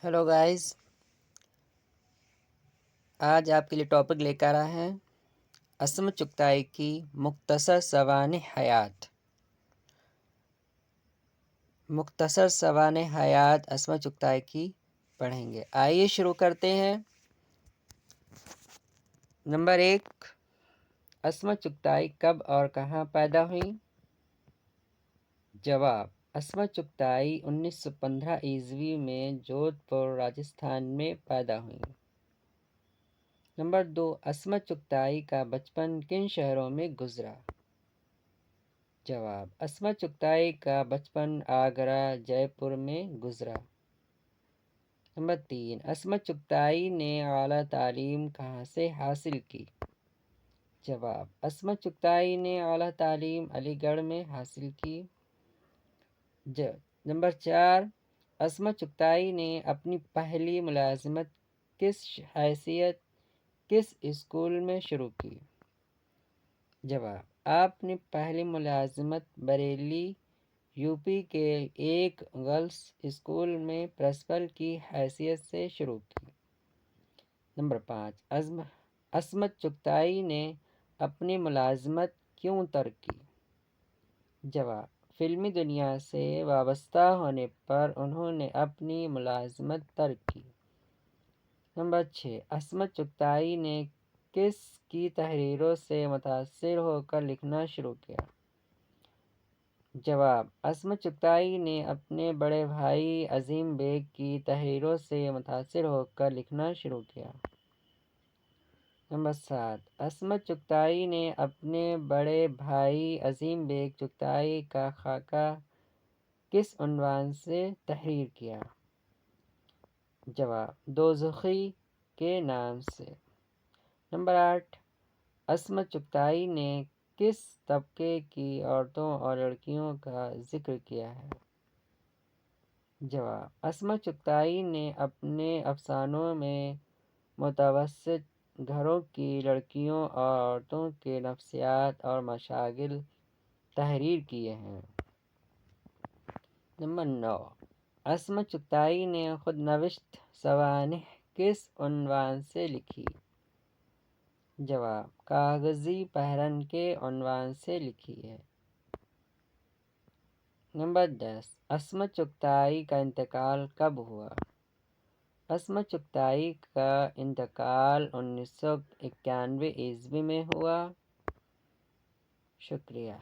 Hello guys, आज आपके लिए टॉपिक लेकर आए हैं असम चुगताई की मुख्तसर सवाने हयात। मुख्तसर सवाने हयात असम चुगताई की पढ़ेंगे। आइए शुरू करते हैं। नंबर 1, असम चुगताई कब और कहाँ पैदा हुई? जवाब, असम चुगताई 1915 ईस्वी में जोधपुर राजस्थान में पैदा हुई। नंबर 2, असम चुगताई का बचपन किन शहरों में गुजरा? जवाब, असम चुगताई का बचपन आगरा जयपुर में गुजरा। नंबर 3, असम चुगताई ने आला तालीम कहाँ से हासिल की? जवाब, असम चुगताई ने आला तालीम अलीगढ़ में हासिल की। नंबर 4, असम चुगताई ने अपनी पहली मुलाजिमत किस हैसियत किस स्कूल में शुरू की? जवाब, आपने पहली मुलाजिमत बरेली यूपी के एक गर्ल्स स्कूल में प्रिंसिपल की हैसियत से शुरू की। नंबर 5, असमत चुगताई ने अपनी मुलाजिमत क्यों तर्क की? जवाब, फिल्मी दुनिया से वाबस्ता होने पर उन्होंने अपनी मुलाजिमत तर्क की। नंबर 6, असमत चुगताई ने किस की तहरीरों से मुतासिर होकर लिखना शुरू किया? जवाब, असमत चुगताई ने अपने बड़े भाई अजीम बेग की तहरीरों से मुतासिर होकर लिखना शुरू किया। नंबर 7, असमत चुगताई ने अपने बड़े भाई अजीम बेग चुगताई का खाका किस उन्वान से तहरीर किया? जवाब, दोज़खी के नाम से। नंबर 8, असमत चुगताई ने किस तबके की औरतों और लड़कियों का जिक्र किया है? जवाब, असमत चुगताई ने अपने अफसानों में मुतवस्सित घरों की लड़कियों और औरतों के नफ्सियात और मशागिल तहरीर किए हैं। नंबर 9, असमत चुगताई ने खुद नविश्त सवानिह किस उन्वान से लिखी? जवाब, कागजी पहरन के उन्वान से लिखी है। नंबर 10, असमत चुगताई का इंतकाल कब हुआ? असमत चुगताई का इंतकाल 1991 ईस्वी में हुआ। शुक्रिया।